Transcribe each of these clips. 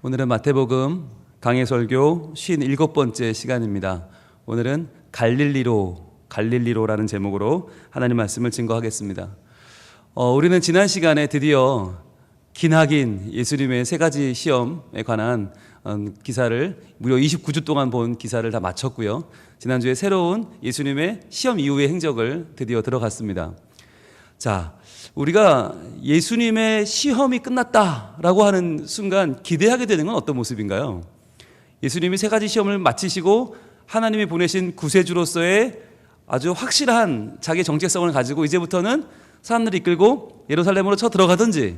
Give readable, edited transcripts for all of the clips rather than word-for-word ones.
오늘은 마태복음 강해설교 57번째 시간입니다. 오늘은 갈릴리로라는 제목으로 하나님 말씀을 증거하겠습니다. 우리는 지난 시간에 드디어 기나긴 예수님의 세 가지 시험에 관한 기사를 무려 29주 동안 본 기사를 다 마쳤고요. 지난주에 새로운 예수님의 시험 이후의 행적을 드디어 들어갔습니다. 자, 우리가 예수님의 시험이 끝났다라고 하는 순간 기대하게 되는 건 어떤 모습인가요? 예수님이 세 가지 시험을 마치시고 하나님이 보내신 구세주로서의 아주 확실한 자기 정체성을 가지고 이제부터는 사람들을 이끌고 예루살렘으로 쳐 들어가든지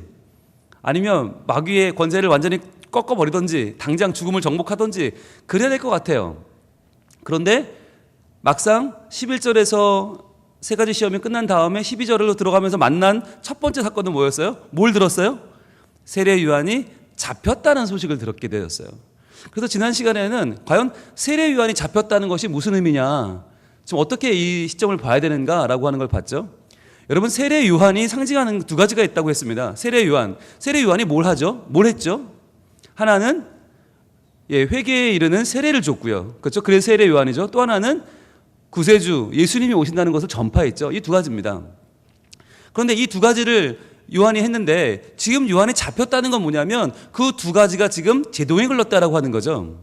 아니면 마귀의 권세를 완전히 꺾어버리든지 당장 죽음을 정복하든지 그래야 될 것 같아요. 그런데 막상 11절에서 세 가지 시험이 끝난 다음에 12절로 들어가면서 만난 첫 번째 사건은 뭐였어요? 뭘 들었어요? 세례 요한이 잡혔다는 소식을 듣게 되었어요. 그래서 지난 시간에는 과연 세례 요한이 잡혔다는 것이 무슨 의미냐, 지금 어떻게 이 시점을 봐야 되는가라고 하는 걸 봤죠. 여러분, 세례 요한이 상징하는 두 가지가 있다고 했습니다. 세례 요한이 뭘 하죠? 뭘 했죠? 하나는 회개에 이르는 세례를 줬고요. 그렇죠? 그래서 세례 요한이죠. 또 하나는 구세주 예수님이 오신다는 것을 전파했죠. 이 두 가지입니다. 그런데 이 두 가지를 요한이 했는데 지금 요한이 잡혔다는 건 뭐냐면 그 두 가지가 지금 제동에 걸렸다라고 하는 거죠.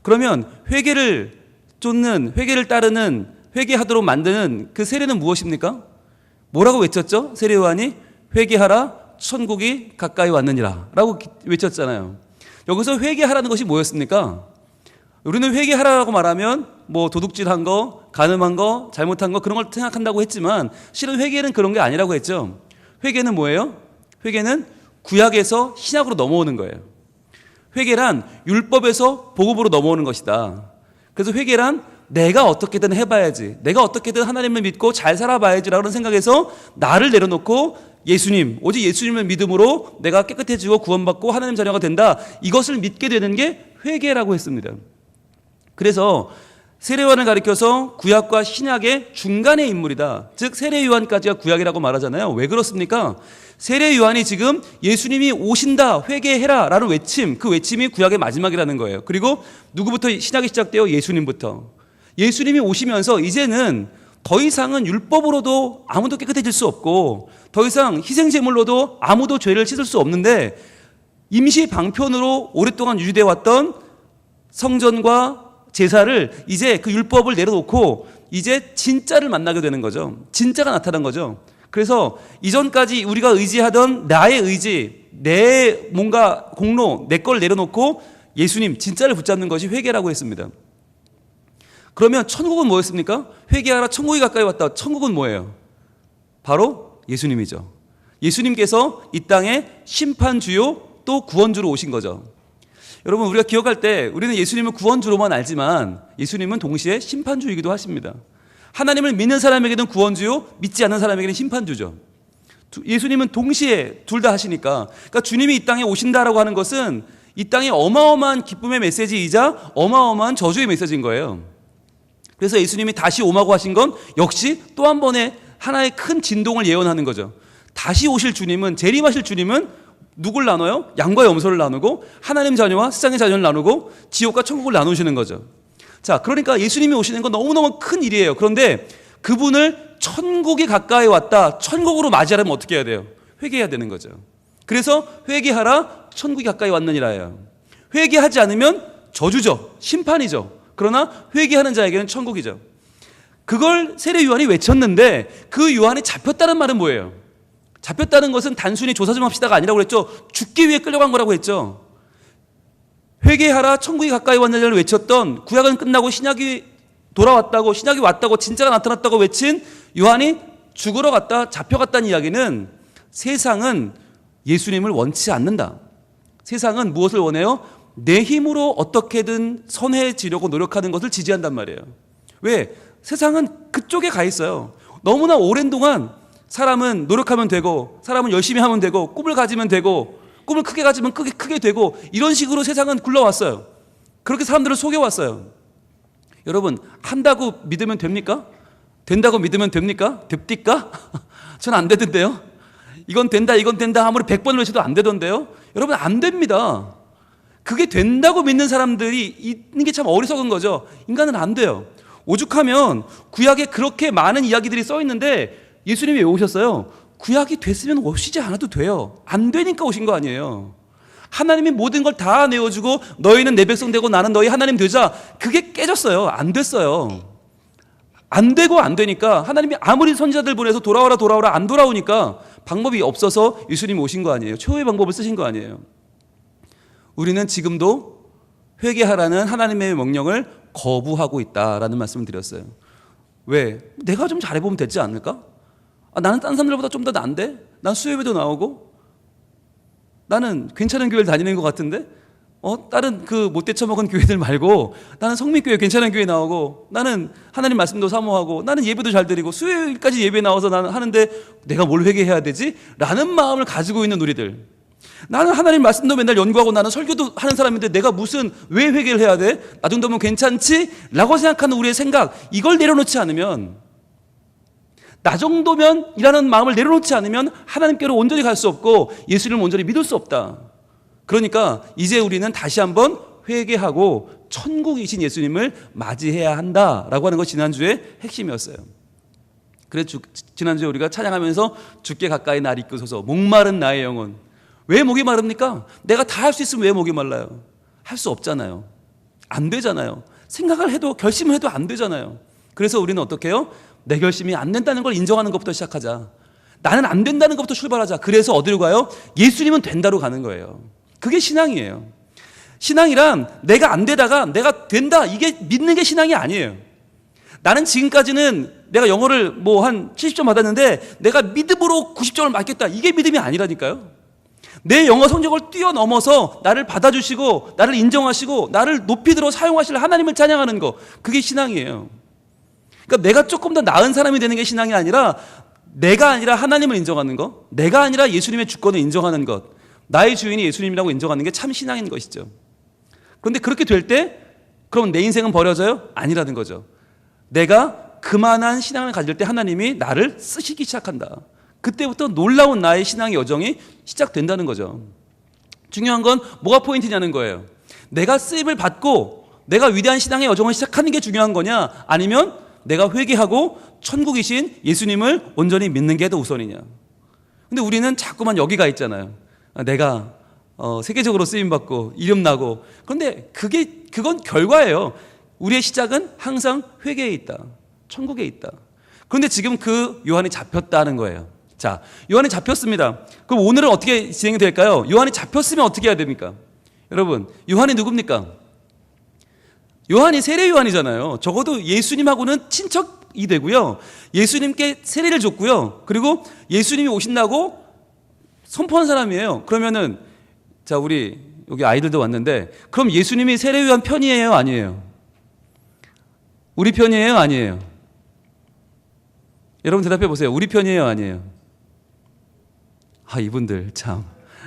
그러면 회개를 쫓는, 회개를 따르는, 회개하도록 만드는 그 세례는 무엇입니까? 뭐라고 외쳤죠? 세례 요한이 회개하라 천국이 가까이 왔느니라 라고 외쳤잖아요. 여기서 회개하라는 것이 뭐였습니까? 우리는 회개하라고 말하면 뭐 도둑질한 거, 간음한 거, 잘못한 거 그런 걸 생각한다고 했지만 실은 회개는 그런 게 아니라고 했죠. 회개는 뭐예요? 회개는 구약에서 신약으로 넘어오는 거예요. 회개란 율법에서 복음으로 넘어오는 것이다. 그래서 회개란 내가 어떻게든 해봐야지, 내가 어떻게든 하나님을 믿고 잘 살아봐야지라는 생각에서 나를 내려놓고 예수님, 오직 예수님을 믿음으로 내가 깨끗해지고 구원받고 하나님 자녀가 된다, 이것을 믿게 되는 게 회개라고 했습니다. 그래서 세례 요한을 가리켜서 구약과 신약의 중간의 인물이다. 즉 세례 요한까지가 구약이라고 말하잖아요. 왜 그렇습니까? 세례 요한이 지금 예수님이 오신다, 회개해라 라는 외침, 그 외침이 구약의 마지막이라는 거예요. 그리고 누구부터 신약이 시작돼요? 예수님부터. 예수님이 오시면서 이제는 더 이상은 율법으로도 아무도 깨끗해질 수 없고 더 이상 희생제물로도 아무도 죄를 씻을 수 없는데 임시 방편으로 오랫동안 유지되어 왔던 성전과 제사를 이제 그 율법을 내려놓고 이제 진짜를 만나게 되는 거죠. 진짜가 나타난 거죠. 그래서 이전까지 우리가 의지하던 나의 의지, 내 뭔가 공로, 내 걸 내려놓고 예수님 진짜를 붙잡는 것이 회개라고 했습니다. 그러면 천국은 뭐였습니까? 회개하라 천국이 가까이 왔다. 천국은 뭐예요? 바로 예수님이죠. 예수님께서 이 땅에 심판주요 또 구원주로 오신 거죠. 여러분, 우리가 기억할 때 우리는 예수님을 구원주로만 알지만 예수님은 동시에 심판주이기도 하십니다. 하나님을 믿는 사람에게는 구원주요, 믿지 않는 사람에게는 심판주죠. 예수님은 동시에 둘 다 하시니까, 그러니까 주님이 이 땅에 오신다라고 하는 것은 이 땅에 어마어마한 기쁨의 메시지이자 어마어마한 저주의 메시지인 거예요. 그래서 예수님이 다시 오마고 하신 건 역시 또 한 번의 하나의 큰 진동을 예언하는 거죠. 다시 오실 주님은, 재림하실 주님은 누굴 나눠요? 양과 염소를 나누고 하나님 자녀와 세상의 자녀를 나누고 지옥과 천국을 나누시는 거죠. 자, 그러니까 예수님이 오시는 건 너무너무 큰 일이에요. 그런데 그분을 천국이 가까이 왔다, 천국으로 맞이하려면 어떻게 해야 돼요? 회개해야 되는 거죠. 그래서 회개하라 천국이 가까이 왔느니라예요. 회개하지 않으면 저주죠, 심판이죠. 그러나 회개하는 자에게는 천국이죠. 그걸 세례 요한이 외쳤는데 그 요한이 잡혔다는 말은 뭐예요? 잡혔다는 것은 단순히 조사 좀 합시다가 아니라고 그랬죠. 죽기 위해 끌려간 거라고 했죠. 회개하라 천국이 가까이 왔느냐를 외쳤던, 구약은 끝나고 신약이 돌아왔다고, 신약이 왔다고, 진짜가 나타났다고 외친 요한이 죽으러 갔다, 잡혀갔다는 이야기는 세상은 예수님을 원치 않는다. 세상은 무엇을 원해요? 내 힘으로 어떻게든 선해지려고 노력하는 것을 지지한단 말이에요. 왜? 세상은 그쪽에 가 있어요. 너무나 오랜 동안 사람은 노력하면 되고, 사람은 열심히 하면 되고, 꿈을 가지면 되고, 꿈을 크게 가지면 크게 되고, 이런 식으로 세상은 굴러왔어요. 그렇게 사람들을 속여왔어요. 여러분, 한다고 믿으면 됩니까? 된다고 믿으면 됩니까? 됩니까? 전 안 되던데요. 이건 된다 아무리 100번을 외쳐도 안 되던데요. 여러분, 안 됩니다. 그게 된다고 믿는 사람들이 있는 게 참 어리석은 거죠. 인간은 안 돼요. 오죽하면 구약에 그렇게 많은 이야기들이 써 있는데 예수님이 왜 오셨어요? 구약이 됐으면 오시지 않아도 돼요. 안 되니까 오신 거 아니에요. 하나님이 모든 걸 다 내어주고 너희는 내 백성 되고 나는 너희 하나님 되자. 그게 깨졌어요. 안 됐어요. 안 되고 안 되니까 하나님이 아무리 선지자들 보내서 돌아오라 안 돌아오니까 방법이 없어서 예수님이 오신 거 아니에요. 최후의 방법을 쓰신 거 아니에요. 우리는 지금도 회개하라는 하나님의 명령을 거부하고 있다라는 말씀을 드렸어요. 왜? 내가 좀 잘해보면 되지 않을까? 나는 딴 사람들보다 좀 더 나은데? 난 수요예배도 나오고 나는 괜찮은 교회를 다니는 것 같은데? 다른 그 못돼 처먹은 교회들 말고 나는 성민교회 괜찮은 교회 나오고 나는 하나님 말씀도 사모하고 나는 예배도 잘 드리고 수요일까지 예배 나와서 나는 하는데 내가 뭘 회개해야 되지? 라는 마음을 가지고 있는 우리들. 나는 하나님 말씀도 맨날 연구하고 나는 설교도 하는 사람인데 내가 무슨 왜 회개를 해야 돼? 나 정도면 괜찮지? 라고 생각하는 우리의 생각, 이걸 내려놓지 않으면, 나 정도면 이라는 마음을 내려놓지 않으면 하나님께로 온전히 갈 수 없고 예수님을 온전히 믿을 수 없다. 그러니까 이제 우리는 다시 한번 회개하고 천국이신 예수님을 맞이해야 한다라고 하는 것이 지난주의 핵심이었어요. 그래서 지난주에 우리가 찬양하면서 주께 가까이 날 이끄소서, 목마른 나의 영혼. 왜 목이 마릅니까? 내가 다 할 수 있으면 왜 목이 말라요? 할 수 없잖아요. 안 되잖아요. 생각을 해도 결심을 해도 안 되잖아요. 그래서 우리는 어떻게 해요? 내 결심이 안 된다는 걸 인정하는 것부터 시작하자. 나는 안 된다는 것부터 출발하자. 그래서 어디로 가요? 예수님은 된다로 가는 거예요. 그게 신앙이에요. 신앙이란 내가 안 되다가 내가 된다, 이게 믿는 게 신앙이 아니에요. 나는 지금까지는 내가 영어를 뭐 한 70점 받았는데 내가 믿음으로 90점을 맞겠다, 이게 믿음이 아니라니까요. 내 영어 성적을 뛰어넘어서 나를 받아주시고 나를 인정하시고 나를 높이 들어 사용하실 하나님을 찬양하는 거, 그게 신앙이에요. 그러니까 내가 조금 더 나은 사람이 되는 게 신앙이 아니라 내가 아니라 하나님을 인정하는 것, 내가 아니라 예수님의 주권을 인정하는 것, 나의 주인이 예수님이라고 인정하는 게 참 신앙인 것이죠. 그런데 그렇게 될 때 그럼 내 인생은 버려져요? 아니라는 거죠. 내가 그만한 신앙을 가질 때 하나님이 나를 쓰시기 시작한다. 그때부터 놀라운 나의 신앙의 여정이 시작된다는 거죠. 중요한 건 뭐가 포인트냐는 거예요. 내가 쓰임을 받고 내가 위대한 신앙의 여정을 시작하는 게 중요한 거냐, 아니면 내가 회개하고 천국이신 예수님을 온전히 믿는 게 더 우선이냐. 근데 우리는 자꾸만 여기가 있잖아요. 내가 세계적으로 쓰임받고 이름 나고. 그런데 그건 결과예요. 우리의 시작은 항상 회개에 있다, 천국에 있다. 그런데 지금 그 요한이 잡혔다는 거예요. 자, 요한이 잡혔습니다. 그럼 오늘은 어떻게 진행이 될까요? 요한이 잡혔으면 어떻게 해야 됩니까? 여러분, 요한이 누굽니까? 요한이 세례 요한이잖아요. 적어도 예수님하고는 친척이 되고요, 예수님께 세례를 줬고요, 그리고 예수님이 오신다고 선포한 사람이에요. 그러면은 자, 우리 여기 아이들도 왔는데, 그럼 예수님이 세례 요한 편이에요, 아니에요? 우리 편이에요, 아니에요? 여러분 대답해 보세요. 우리 편이에요, 아니에요? 이분들 참,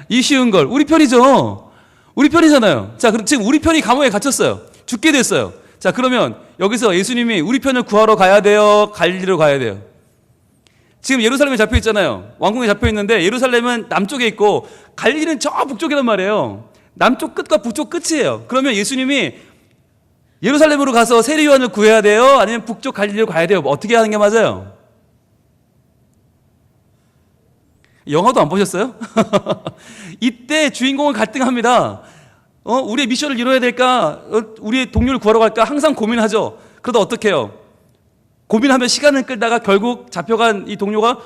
이 쉬운 걸. 우리 편이죠. 우리 편이잖아요. 자, 그럼 지금 우리 편이 감옥에 갇혔어요. 죽게 됐어요. 자, 그러면 여기서 예수님이 우리 편을 구하러 가야 돼요, 갈릴리로 가야 돼요? 지금 예루살렘에 잡혀 있잖아요. 왕궁에 잡혀 있는데 예루살렘은 남쪽에 있고 갈릴리는 저 북쪽이란 말이에요. 남쪽 끝과 북쪽 끝이에요. 그러면 예수님이 예루살렘으로 가서 세례 요한을 구해야 돼요, 아니면 북쪽 갈릴리로 가야 돼요? 어떻게 하는 게 맞아요? 영화도 안 보셨어요? 이때 주인공은 갈등합니다. 우리의 미션을 이뤄야 될까? 우리의 동료를 구하러 갈까? 항상 고민하죠. 그러다 어떻게 해요? 고민하면 시간을 끌다가 결국 잡혀간 이 동료가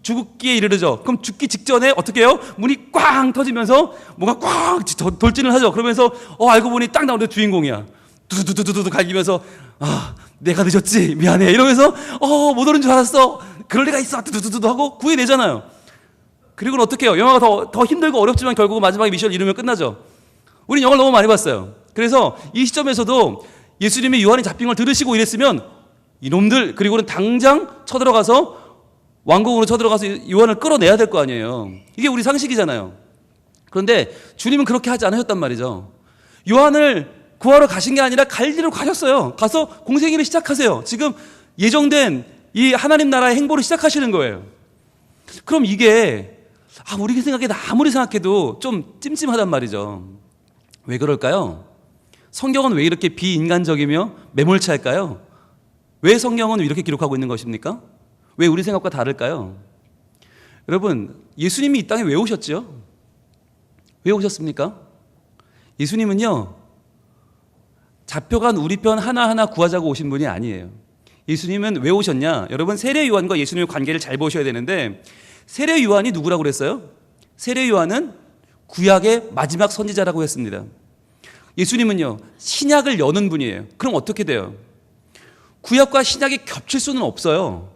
죽기에 이르르죠. 그럼 죽기 직전에 어떻게 해요? 문이 꽝 터지면서 뭔가 꽝 돌진을 하죠. 그러면서 알고 보니 딱 나오는데 주인공이야. 두두두두두 갈기면서 내가 늦었지, 미안해, 이러면서 못 오는 줄 알았어, 그럴 리가 있어, 두두두두 하고 구해내잖아요. 그리고는 어떻게 해요? 영화가 더 힘들고 어렵지만 결국은 마지막에 미션을 이루면 끝나죠. 우린 영화를 너무 많이 봤어요. 그래서 이 시점에서도 예수님이 요한이 잡힌 걸 들으시고 이랬으면 이놈들, 그리고는 당장 쳐들어가서 왕궁으로 쳐들어가서 요한을 끌어내야 될 거 아니에요. 이게 우리 상식이잖아요. 그런데 주님은 그렇게 하지 않으셨단 말이죠. 요한을 구하러 가신 게 아니라 갈릴리로 가셨어요. 가서 공생애를 시작하세요. 지금 예정된 이 하나님 나라의 행보를 시작하시는 거예요. 그럼 이게 우리 생각에 아무리 생각해도 좀 찜찜하단 말이죠. 왜 그럴까요? 성경은 왜 이렇게 비인간적이며 매몰차일까요? 왜 성경은 이렇게 기록하고 있는 것입니까? 왜 우리 생각과 다를까요? 여러분, 예수님이 이 땅에 왜 오셨죠? 왜 오셨습니까? 예수님은요, 잡혀간 우리 편 하나하나 구하자고 오신 분이 아니에요. 예수님은 왜 오셨냐? 여러분, 세례 요한과 예수님의 관계를 잘 보셔야 되는데, 세례 요한이 누구라고 그랬어요? 세례 요한은 구약의 마지막 선지자라고 했습니다. 예수님은요, 신약을 여는 분이에요. 그럼 어떻게 돼요? 구약과 신약이 겹칠 수는 없어요.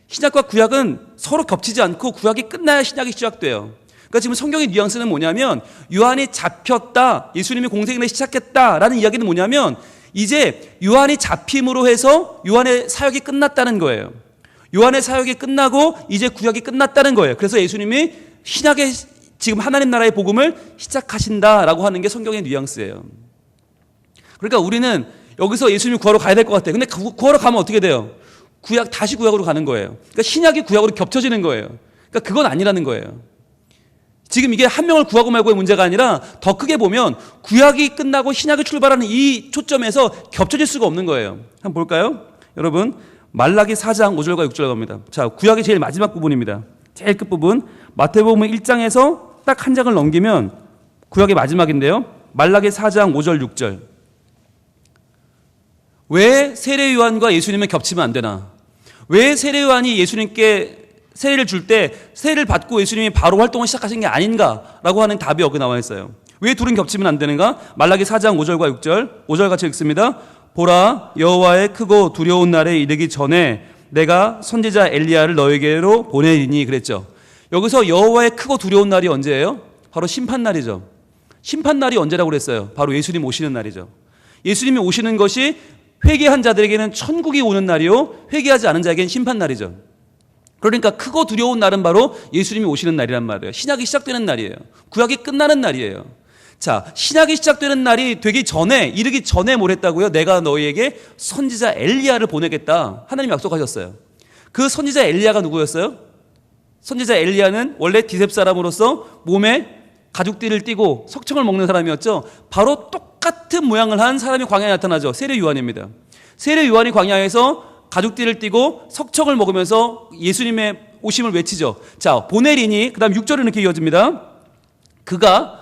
신약과 구약은 서로 겹치지 않고 구약이 끝나야 신약이 시작돼요. 그러니까 지금 성경의 뉘앙스는 뭐냐면, 요한이 잡혔다, 예수님이 공생애를 시작했다라는 이야기는 뭐냐면, 이제 요한이 잡힘으로 해서 요한의 사역이 끝났다는 거예요. 요한의 사역이 끝나고 이제 구약이 끝났다는 거예요. 그래서 예수님이 신약의 지금 하나님 나라의 복음을 시작하신다라고 하는 게 성경의 뉘앙스예요. 그러니까 우리는 여기서 예수님을 구하러 가야 될 것 같아요. 근데 구하러 가면 어떻게 돼요? 다시 구약으로 가는 거예요. 그러니까 신약이 구약으로 겹쳐지는 거예요. 그러니까 그건 아니라는 거예요. 지금 이게 한 명을 구하고 말고의 문제가 아니라 더 크게 보면 구약이 끝나고 신약이 출발하는 이 초점에서 겹쳐질 수가 없는 거예요. 한번 볼까요? 여러분, 말라기 4장 5절과 6절 갑니다. 자, 구약의 제일 마지막 부분입니다. 제일 끝부분, 마태복음 1장에서 딱 한 장을 넘기면 구약의 마지막인데요. 말라기 4장 5절 6절. 왜 세례 요한과 예수님은 겹치면 안 되나? 왜 세례 요한이 예수님께 세례를 줄 때 세례를 받고 예수님이 바로 활동을 시작하신 게 아닌가라고 하는 답이 여기 나와 있어요. 왜 둘은 겹치면 안 되는가? 말라기 4장 5절과 6절, 5절 같이 읽습니다. 보라, 여호와의 크고 두려운 날에 이르기 전에 내가 선지자 엘리야를 너에게로 보내리니 그랬죠. 여기서 여호와의 크고 두려운 날이 언제예요? 바로 심판날이죠. 심판날이 언제라고 그랬어요? 바로 예수님 오시는 날이죠. 예수님이 오시는 것이 회개한 자들에게는 천국이 오는 날이요, 회개하지 않은 자에게는 심판날이죠. 그러니까 크고 두려운 날은 바로 예수님이 오시는 날이란 말이에요. 신약이 시작되는 날이에요. 구약이 끝나는 날이에요. 자, 신약이 시작되는 날이 되기 전에, 이르기 전에 뭘 했다고요? 내가 너희에게 선지자 엘리야를 보내겠다. 하나님이 약속하셨어요. 그 선지자 엘리야가 누구였어요? 선지자 엘리야는 원래 디셉 사람으로서 몸에 가죽띠를 띠고 석청을 먹는 사람이었죠. 바로 똑같은 모양을 한 사람이 광야에 나타나죠. 세례 요한입니다. 세례 요한이 광야에서 가죽띠를 띠고 석청을 먹으면서 예수님의 오심을 외치죠. 자, 보내리니, 그 다음 6절은 이렇게 이어집니다. 그가,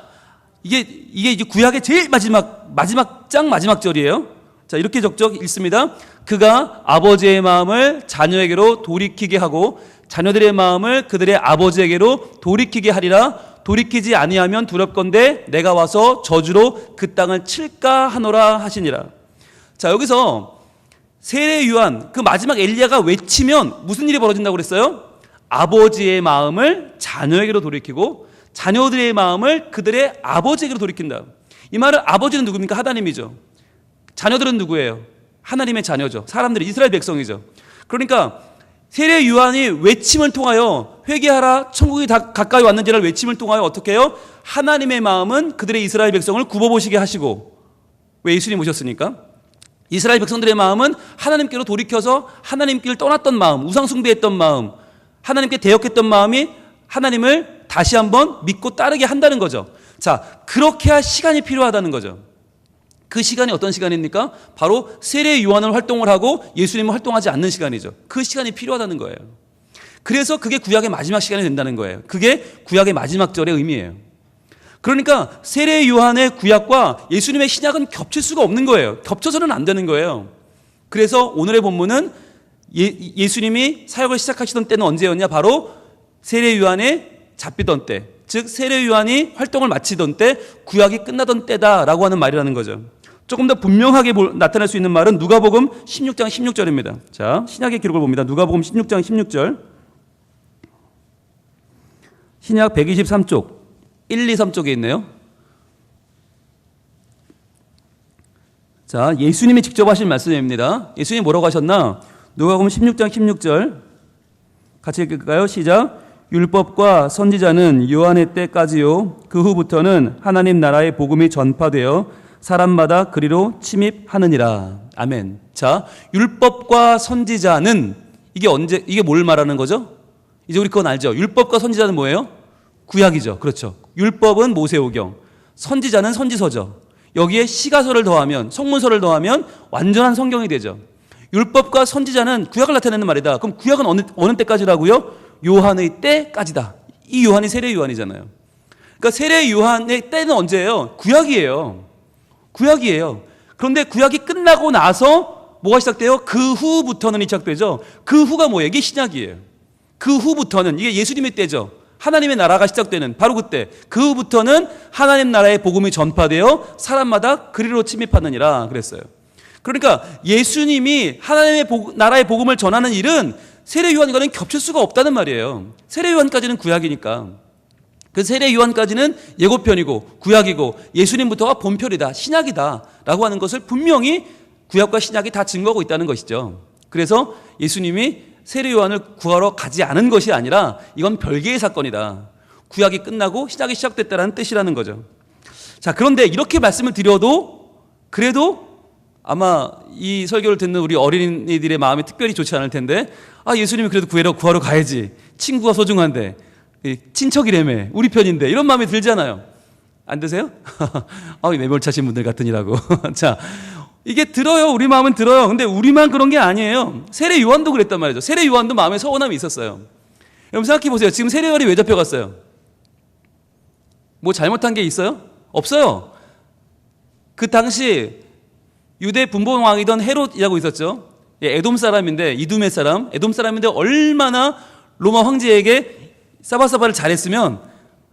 이게 이제 구약의 제일 마지막 절이에요. 자, 이렇게 적적 읽습니다. 그가 아버지의 마음을 자녀에게로 돌이키게 하고 자녀들의 마음을 그들의 아버지에게로 돌이키게 하리라. 돌이키지 아니하면 두렵건대 내가 와서 저주로 그 땅을 칠까 하노라 하시니라. 자, 여기서 세례 요한, 그 마지막 엘리야가 외치면 무슨 일이 벌어진다고 그랬어요? 아버지의 마음을 자녀에게로 돌이키고 자녀들의 마음을 그들의 아버지에게로 돌이킨다. 이 말은 아버지는 누굽니까? 하나님이죠. 자녀들은 누구예요? 하나님의 자녀죠. 사람들이 이스라엘 백성이죠. 그러니까 세례 요한이 외침을 통하여 회개하라, 천국이 다 가까이 왔는지를 외침을 통하여 어떻게 해요? 하나님의 마음은 그들의 이스라엘 백성을 굽어보시게 하시고, 왜 예수님 오셨으니까? 이스라엘 백성들의 마음은 하나님께로 돌이켜서 하나님께를 떠났던 마음, 우상숭배했던 마음, 하나님께 대역했던 마음이 하나님을 다시 한번 믿고 따르게 한다는 거죠. 자, 그렇게 할 시간이 필요하다는 거죠. 그 시간이 어떤 시간입니까? 바로 세례 요한을 활동을 하고 예수님을 활동하지 않는 시간이죠. 그 시간이 필요하다는 거예요. 그래서 그게 구약의 마지막 시간이 된다는 거예요. 그게 구약의 마지막 절의 의미예요. 그러니까 세례 요한의 구약과 예수님의 신약은 겹칠 수가 없는 거예요. 겹쳐서는 안 되는 거예요. 그래서 오늘의 본문은 예수님이 사역을 시작하시던 때는 언제였냐? 바로 세례 요한의 잡히던 때, 즉 세례 요한이 활동을 마치던 때, 구약이 끝나던 때다라고 하는 말이라는 거죠. 조금 더 분명하게 나타날 수 있는 말은 누가복음 16장 16절입니다. 자, 신약의 기록을 봅니다. 누가복음 16장 16절. 신약 123쪽 1, 2, 3쪽에 있네요. 자, 예수님이 직접 하신 말씀입니다. 예수님이 뭐라고 하셨나? 누가복음 16장 16절 같이 읽을까요? 시작. 율법과 선지자는 요한의 때까지요, 그 후부터는 하나님 나라의 복음이 전파되어 사람마다 그리로 침입하느니라. 아멘. 자, 율법과 선지자는 이게 뭘 말하는 거죠? 이제 우리 그건 알죠? 율법과 선지자는 뭐예요? 구약이죠. 그렇죠. 율법은 모세오경, 선지자는 선지서죠. 여기에 시가서를 더하면, 성문서를 더하면 완전한 성경이 되죠. 율법과 선지자는 구약을 나타내는 말이다. 그럼 구약은 어느 때까지라고요? 요한의 때까지다. 이 요한이 세례 요한이잖아요. 그러니까 세례 요한의 때는 언제예요? 구약이에요. 구약이에요. 그런데 구약이 끝나고 나서 뭐가 시작돼요? 그 후부터는 시작되죠. 그 후가 뭐예요? 이게 신약이에요. 그 후부터는 이게 예수님의 때죠. 하나님의 나라가 시작되는 바로 그때. 그 후부터는 하나님 나라의 복음이 전파되어 사람마다 그리로 침입하느니라 그랬어요. 그러니까 예수님이 하나님의 나라의 복음을 전하는 일은 세례 요한과는 겹칠 수가 없다는 말이에요. 세례 요한까지는 구약이니까. 그 세례 요한까지는 예고편이고 구약이고 예수님부터가 본편이다, 신약이다 라고 하는 것을 분명히 구약과 신약이 다 증거하고 있다는 것이죠. 그래서 예수님이 세례 요한을 구하러 가지 않은 것이 아니라 이건 별개의 사건이다. 구약이 끝나고 신약이 시작됐다는 뜻이라는 거죠. 자, 그런데 이렇게 말씀을 드려도 그래도 아마 이 설교를 듣는 우리 어린이들의 마음이 특별히 좋지 않을 텐데, 예수님이 그래도 구하러 가야지. 친구가 소중한데, 친척이라며, 우리 편인데, 이런 마음이 들잖아요. 안 드세요? 매몰차신 분들 같으니라고. 자, 이게 들어요. 우리 마음은 들어요. 근데 우리만 그런 게 아니에요. 세례 요한도 그랬단 말이죠. 세례 요한도 마음에 서운함이 있었어요. 여러분 생각해 보세요. 지금 세례 요한이 왜 잡혀갔어요? 뭐 잘못한 게 있어요? 없어요. 그 당시 유대 분봉왕이던 헤롯이라고 있었죠. 에돔 사람인데, 이두메 사람, 에돔 사람인데 얼마나 로마 황제에게 사바사바를 잘했으면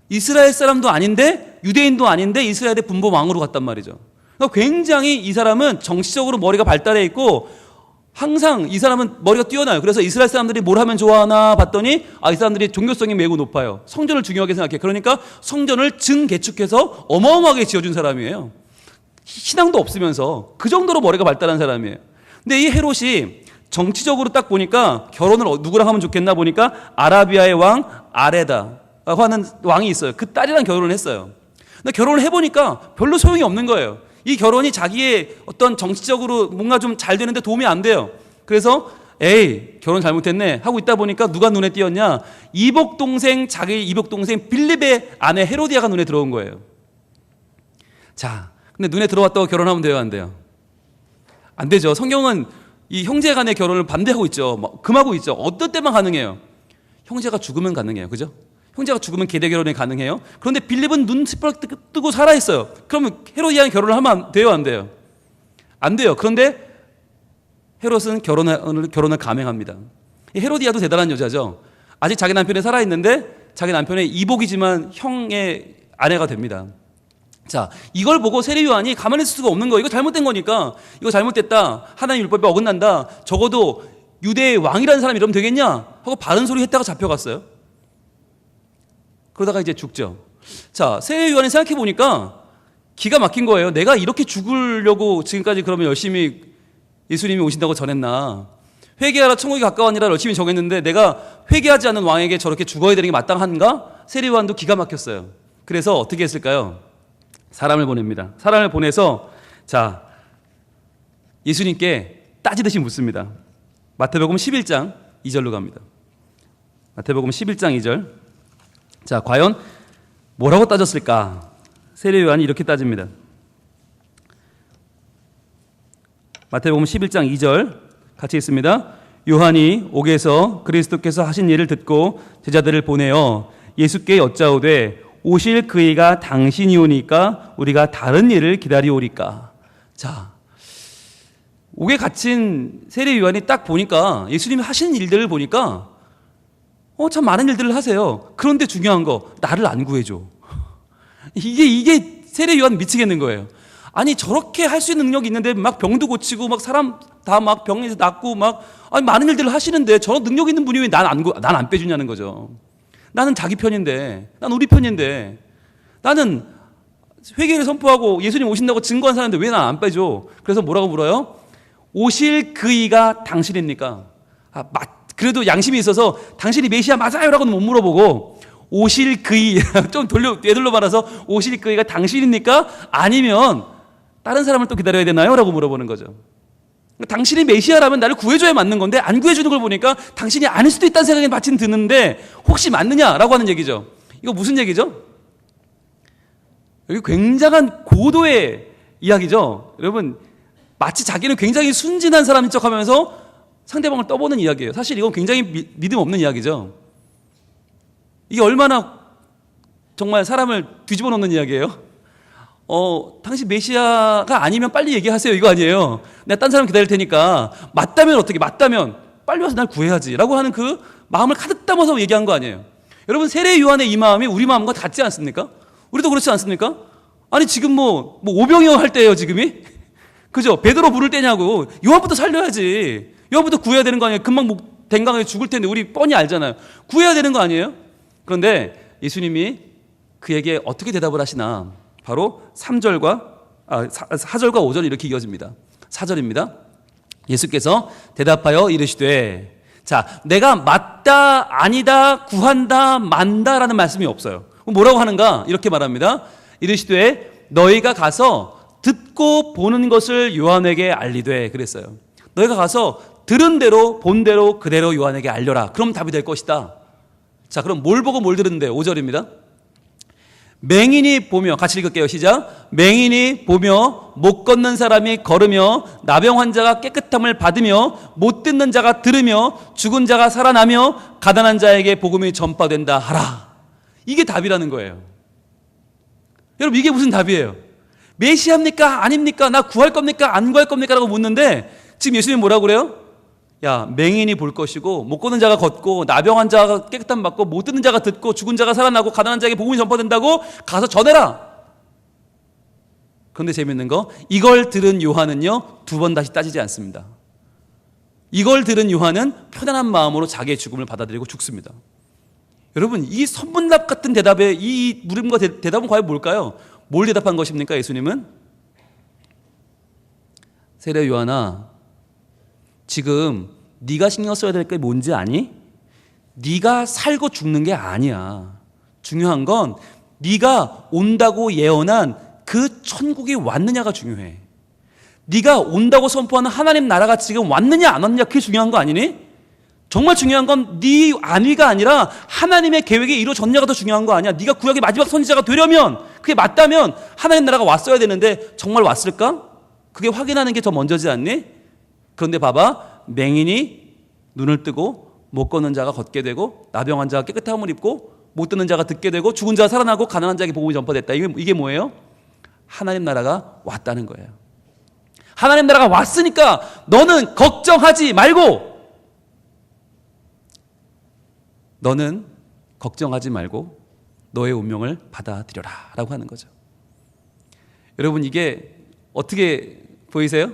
이스라엘 사람도 아닌데 유대인도 아닌데 이스라엘의 분봉왕으로 갔단 말이죠. 그러니까 굉장히 이 사람은 정치적으로 머리가 발달해 있고 항상 이 사람은 머리가 뛰어나요. 그래서 이스라엘 사람들이 뭘 하면 좋아하나 봤더니 이 사람들이 종교성이 매우 높아요. 성전을 중요하게 생각해. 그러니까 성전을 증개축해서 어마어마하게 지어준 사람이에요. 신앙도 없으면서 그 정도로 머리가 발달한 사람이에요. 근데 이 헤롯이 정치적으로 딱 보니까 결혼을 누구랑 하면 좋겠나 보니까 아라비아의 왕 아레다라고 하는 왕이 있어요. 그 딸이랑 결혼을 했어요. 근데 결혼을 해보니까 별로 소용이 없는 거예요. 이 결혼이 자기의 어떤 정치적으로 뭔가 좀 잘 되는데 도움이 안 돼요. 그래서 결혼 잘못했네 하고 있다 보니까 누가 눈에 띄었냐? 자기 이복 동생 빌립의 아내 헤로디아가 눈에 들어온 거예요. 자, 근데 눈에 들어왔다고 결혼하면 돼요, 안 돼요? 안 되죠. 성경은 이 형제 간의 결혼을 반대하고 있죠. 금하고 있죠. 어떤 때만 가능해요? 형제가 죽으면 가능해요. 그죠? 형제가 죽으면 계대 결혼이 가능해요. 그런데 빌립은 눈 시뻘 뜨고 살아있어요. 그러면 헤로디아랑 결혼을 하면 돼요, 안 돼요? 안 돼요. 그런데 헤롯은 결혼을 감행합니다. 이 헤로디아도 대단한 여자죠. 아직 자기 남편이 살아있는데 자기 남편의 이복이지만 형의 아내가 됩니다. 자, 이걸 보고 세례 요한이 가만히 있을 수가 없는 거예요. 이거 잘못된 거니까. 이거 잘못됐다. 하나님 율법에 어긋난다. 적어도 유대의 왕이라는 사람이 이러면 되겠냐? 하고 바른 소리 했다가 잡혀갔어요. 그러다가 이제 죽죠. 자, 세례 요한이 생각해 보니까 기가 막힌 거예요. 내가 이렇게 죽으려고 지금까지 그러면 열심히 예수님이 오신다고 전했나? 회개하라 천국이 가까웠니라 열심히 정했는데 내가 회개하지 않는 왕에게 저렇게 죽어야 되는 게 마땅한가? 세례 요한도 기가 막혔어요. 그래서 어떻게 했을까요? 사람을 보냅니다. 사람을 보내서 자, 예수님께 따지듯이 묻습니다. 마태복음 11장 2절로 갑니다. 마태복음 11장 2절. 자, 과연 뭐라고 따졌을까? 세례 요한이 이렇게 따집니다. 마태복음 11장 2절 같이 읽습니다. 요한이 옥에서 그리스도께서 하신 일을 듣고 제자들을 보내어 예수께 여짜오되 오실 그이가 당신이오니까 우리가 다른 일을 기다리오리까. 자, 옥에 갇힌 세례 요한이 딱 보니까 예수님이 하시는 일들을 보니까 참 많은 일들을 하세요. 그런데 중요한 거, 나를 안 구해줘. 이게 세례 요한 미치겠는 거예요. 아니, 저렇게 할 수 있는 능력이 있는데 막 병도 고치고 막 사람 다 막 병에서 낫고 막 많은 일들을 하시는데 저런 능력 있는 분이 왜 난 안 빼주냐는 거죠. 나는 자기 편인데, 난 우리 편인데, 나는 회개를 선포하고 예수님 오신다고 증거한 사람인데 왜 난 안 빼줘? 그래서 뭐라고 물어요? 오실 그이가 당신입니까? 그래도 양심이 있어서 당신이 메시아 맞아요? 라고는 못 물어보고 오실 그이 좀 되돌려 말아서 오실 그이가 당신입니까? 아니면 다른 사람을 또 기다려야 되나요? 라고 물어보는 거죠. 당신이 메시아라면 나를 구해줘야 맞는 건데 안 구해주는 걸 보니까 당신이 아닐 수도 있다는 생각이 마침 드는데 혹시 맞느냐라고 하는 얘기죠. 이거 무슨 얘기죠? 여기 굉장한 고도의 이야기죠. 여러분, 마치 자기는 굉장히 순진한 사람인 척하면서 상대방을 떠보는 이야기예요. 사실 이건 굉장히 믿음 없는 이야기죠. 이게 얼마나 정말 사람을 뒤집어 놓는 이야기예요. 당신 메시아가 아니면 빨리 얘기하세요, 이거 아니에요. 내가 딴 사람 기다릴 테니까 맞다면 어떻게, 맞다면 빨리 와서 날 구해야지 라고 하는 그 마음을 가득 담아서 얘기한 거 아니에요. 여러분, 세례 요한의 이 마음이 우리 마음과 같지 않습니까? 우리도 그렇지 않습니까? 아니 지금 뭐 오병이어 할 때예요 지금이? 그죠? 베드로 부를 때냐고. 요한부터 살려야지. 요한부터 구해야 되는 거 아니에요? 금방 댕강하게 죽을 텐데 우리 뻔히 알잖아요. 구해야 되는 거 아니에요? 그런데 예수님이 그에게 어떻게 대답을 하시나? 바로 4절과 5절 이렇게 이어집니다. 4절입니다. 예수께서 대답하여 이르시되, 자, 내가 맞다, 아니다, 구한다, 만다라는 말씀이 없어요. 뭐라고 하는가? 이렇게 말합니다. 이르시되 너희가 가서 듣고 보는 것을 요한에게 알리되, 그랬어요. 너희가 가서 들은 대로 본 대로 그대로 요한에게 알려라. 그럼 답이 될 것이다. 자, 그럼 뭘 보고 뭘 들은데? 5절입니다. 맹인이 보며, 같이 읽을게요. 시작. 맹인이 보며, 못 걷는 사람이 걸으며, 나병 환자가 깨끗함을 받으며, 못 듣는 자가 들으며, 죽은 자가 살아나며, 가난한 자에게 복음이 전파된다 하라. 이게 답이라는 거예요. 여러분, 이게 무슨 답이에요? 메시아입니까? 아닙니까? 나 구할 겁니까? 안 구할 겁니까? 라고 묻는데 지금 예수님 뭐라고 그래요? 야, 맹인이 볼 것이고, 못 걷는 자가 걷고, 나병 환자가 깨끗함 받고, 못 듣는 자가 듣고, 죽은 자가 살아나고, 가난한 자에게 복음이 전파된다고 가서 전해라. 그런데 재밌는 거, 이걸 들은 요한은요 2번 다시 따지지 않습니다. 이걸 들은 요한은 편안한 마음으로 자기의 죽음을 받아들이고 죽습니다. 여러분, 이 선문답 같은 대답에 이 물음과 대답은 과연 뭘까요? 뭘 대답한 것입니까? 예수님은 세례 요한아, 지금 네가 신경 써야 될 게 뭔지 아니? 네가 살고 죽는 게 아니야. 중요한 건 네가 온다고 예언한 그 천국이 왔느냐가 중요해. 네가 온다고 선포하는 하나님 나라가 지금 왔느냐 안 왔느냐, 그게 중요한 거 아니니? 정말 중요한 건 네 안위가 아니라 하나님의 계획이 이루어졌냐가 더 중요한 거 아니야. 네가 구약의 마지막 선지자가 되려면, 그게 맞다면 하나님 나라가 왔어야 되는데 정말 왔을까? 그게 확인하는 게 더 먼저지 않니? 그런데 봐봐, 맹인이 눈을 뜨고, 못 걷는 자가 걷게 되고, 나병 환자가 깨끗함을 입고, 못 듣는 자가 듣게 되고, 죽은 자가 살아나고, 가난한 자에게 복음이 전파됐다. 이게 뭐예요? 하나님 나라가 왔다는 거예요. 하나님 나라가 왔으니까 너는 걱정하지 말고, 너는 걱정하지 말고 너의 운명을 받아들여라 라고 하는 거죠. 여러분, 이게 어떻게 보이세요?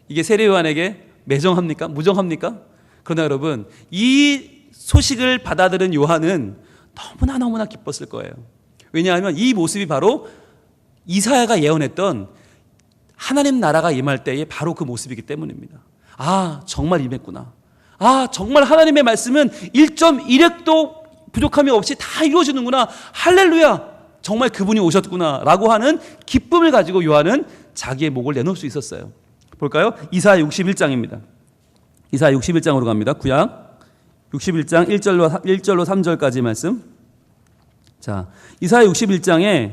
이게 세례 요한에게 매정합니까? 무정합니까? 그러나 여러분, 이 소식을 받아들은 요한은 너무나 기뻤을 거예요. 왜냐하면 이 모습이 바로 이사야가 예언했던 하나님 나라가 임할 때의 바로 그 모습이기 때문입니다. 아, 정말 임했구나. 아, 정말 하나님의 말씀은 1.1획도 부족함이 없이 다 이루어지는구나. 할렐루야, 정말 그분이 오셨구나 라고 하는 기쁨을 가지고 요한은 자기의 목을 내놓을 수 있었어요. 볼까요? 이사야 61장입니다. 이사야 61장으로 갑니다. 구약 61장 1절로 3절까지 말씀. 자, 이사야 61장에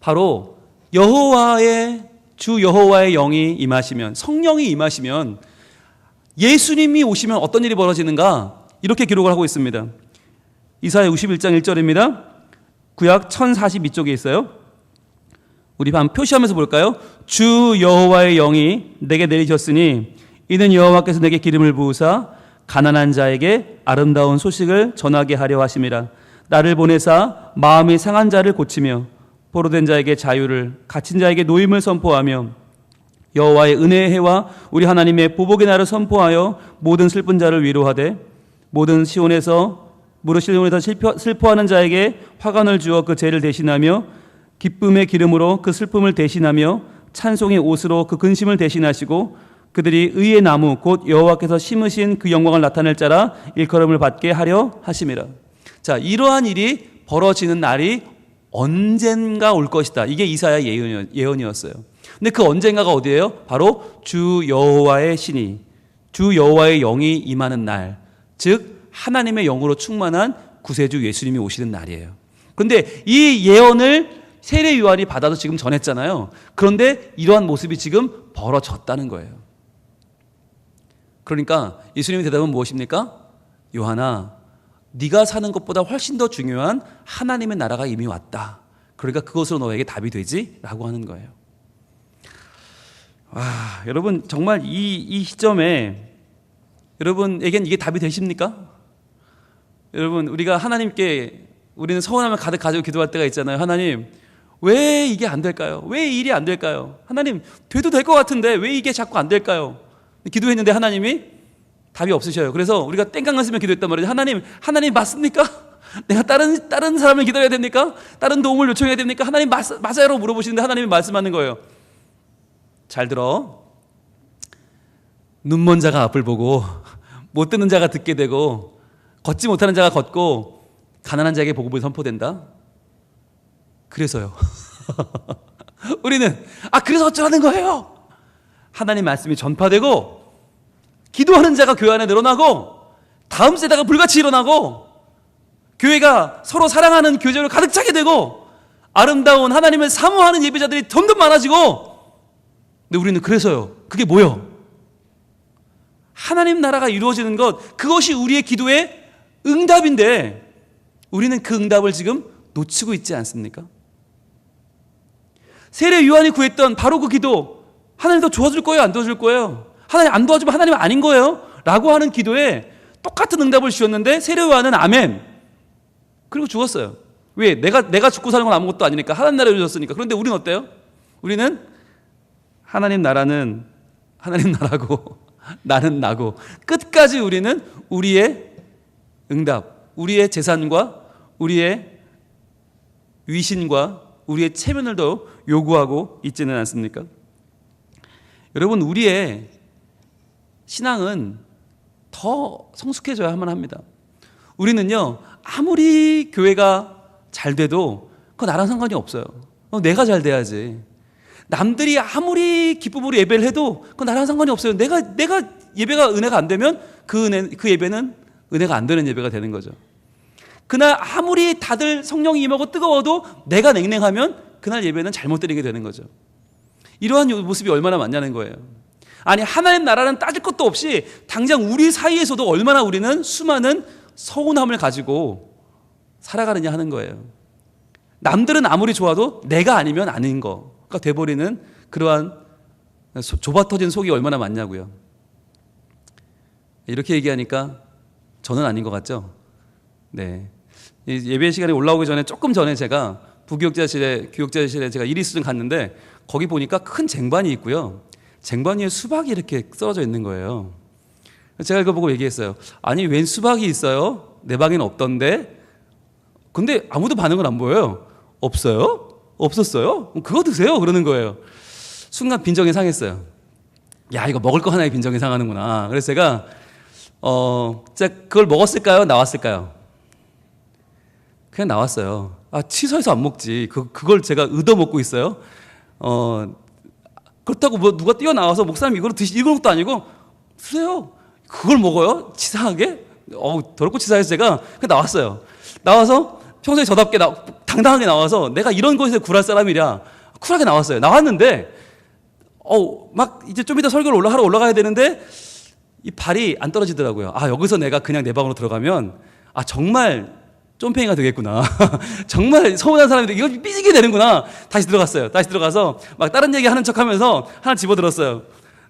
바로 주 여호와의 영이 임하시면, 성령이 임하시면, 예수님이 오시면 어떤 일이 벌어지는가, 이렇게 기록을 하고 있습니다. 이사야 61장 1절입니다. 구약 1042쪽에 있어요. 우리 한번 표시하면서 볼까요? 주 여호와의 영이 내게 내리셨으니 이는 여호와께서 내게 기름을 부으사 가난한 자에게 아름다운 소식을 전하게 하려 하심이라. 나를 보내사 마음이 상한 자를 고치며 포로된 자에게 자유를, 갇힌 자에게 노임을 선포하며 여호와의 은혜의 해와 우리 하나님의 보복의 날을 선포하여 모든 슬픈 자를 위로하되 모든 시온에서 슬퍼하는 자에게 화관을 주어 그 죄를 대신하며 기쁨의 기름으로 그 슬픔을 대신하며 찬송의 옷으로 그 근심을 대신하시고 그들이 의의 나무 곧 여호와께서 심으신 그 영광을 나타낼 자라 일컬음을 받게 하려 하심이라. 자, 이러한 일이 벌어지는 날이 언젠가 올 것이다. 이게 이사야 예언이었어요. 근데 그 언젠가가 어디예요? 바로 주 여호와의 신이, 주 여호와의 영이 임하는 날, 즉 하나님의 영으로 충만한 구세주 예수님이 오시는 날이에요. 그런데 이 예언을 세례 요한이 받아서 지금 전했잖아요. 그런데 이러한 모습이 지금 벌어졌다는 거예요. 그러니까 예수님의 대답은 무엇입니까? 요한아, 네가 사는 것보다 훨씬 더 중요한 하나님의 나라가 이미 왔다. 그러니까 그것으로 너에게 답이 되지? 라고 하는 거예요. 여러분 정말 이 시점에 여러분에겐 이게 답이 되십니까? 여러분 우리가 하나님께 우리는 서운함을 가득 가지고 기도할 때가 있잖아요. 하나님 왜 이게 안 될까요? 왜 이 일이 안 될까요? 하나님 돼도 될 것 같은데 왜 이게 자꾸 안 될까요? 기도했는데 하나님이 답이 없으셔요. 그래서 우리가 땡깡을 쓰며 기도했단 말이죠. 하나님 맞습니까? 내가 다른 사람을 기다려야 됩니까? 다른 도움을 요청해야 됩니까? 하나님 맞아요라고 물어보시는데 하나님이 말씀하는 거예요. 잘 들어. 눈먼 자가 앞을 보고 못 듣는 자가 듣게 되고 걷지 못하는 자가 걷고 가난한 자에게 복음이 선포된다. 그래서요. 우리는 그래서 어쩌라는 거예요? 하나님 말씀이 전파되고 기도하는 자가 교회 안에 늘어나고 다음 세대가 불같이 일어나고 교회가 서로 사랑하는 교제로 가득 차게 되고 아름다운 하나님을 사모하는 예배자들이 점점 많아지고. 근데 우리는 그래서요. 그게 뭐요? 하나님 나라가 이루어지는 것, 그것이 우리의 기도의 응답인데 우리는 그 응답을 지금 놓치고 있지 않습니까? 세례 요한이 구했던 바로 그 기도, 하나님 더 도와줄 거예요? 안 도와줄 거예요? 하나님 안 도와주면 하나님 아닌 거예요? 라고 하는 기도에 똑같은 응답을 주셨는데 세례 요한은 아멘. 그리고 죽었어요. 왜? 내가 죽고 사는 건 아무것도 아니니까. 하나님 나라를 이루었으니까. 그런데 우리는 어때요? 우리는 하나님 나라는 하나님 나라고 나는 나고 끝까지 우리는 우리의 응답, 우리의 재산과 우리의 위신과 우리의 체면을 더 요구하고 있지는 않습니까? 여러분 우리의 신앙은 더 성숙해져야만 합니다. 우리는요 아무리 교회가 잘 돼도 그건 나랑 상관이 없어요. 내가 잘 돼야지. 남들이 아무리 기쁨으로 예배를 해도 그건 나랑 상관이 없어요. 내가 예배가 은혜가 안 되면 그 예배는 은혜가 안 되는 예배가 되는 거죠. 그날 아무리 다들 성령이 임하고 뜨거워도 내가 냉랭하면 그날 예배는 잘못되게 되는 거죠. 이러한 모습이 얼마나 많냐는 거예요. 아니 하나님 나라는 따질 것도 없이 당장 우리 사이에서도 얼마나 우리는 수많은 서운함을 가지고 살아가느냐 하는 거예요. 남들은 아무리 좋아도 내가 아니면 아닌 거가 돼버리는 그러한 좁아터진 속이 얼마나 많냐고요. 이렇게 얘기하니까 저는 아닌 것 같죠? 네. 예배 시간에 올라오기 전에 조금 전에 제가 부교육자실에 제가 일이 있어서 갔는데 거기 보니까 큰 쟁반이 있고요. 쟁반 위에 수박이 이렇게 썰어져 있는 거예요. 제가 이거 보고 얘기했어요. 아니 웬 수박이 있어요? 내 방에는 없던데. 근데 아무도 반응을 안 보여요. 없어요? 없었어요? 그거 드세요? 그러는 거예요. 순간 빈정이 상했어요. 야 이거 먹을 거 하나에 빈정이 상하는구나. 그래서 제가 그걸 먹었을까요? 나왔을까요? 그냥 나왔어요. 취소해서 안 먹지. 그걸 제가 얻어 먹고 있어요. 그렇다고 뭐 누가 뛰어나와서 목사님 이걸 이런 것도 아니고 드세요. 그걸 먹어요? 치사하게? 더럽고 치사해서 제가 그냥 나왔어요. 나와서 평소에 저답게 당당하게 나와서 내가 이런 것에 굴할 사람이랴 쿨하게 나왔어요. 나왔는데 막 이제 좀 이따 설교를 하러 올라가야 되는데 이 발이 안 떨어지더라고요. 여기서 내가 그냥 내 방으로 들어가면 정말 쫌팽이가 되겠구나. 정말 서운한 사람인데 이거 삐지게 되는구나. 다시 들어갔어요. 다시 들어가서 막 다른 얘기 하는 척 하면서 하나 집어들었어요.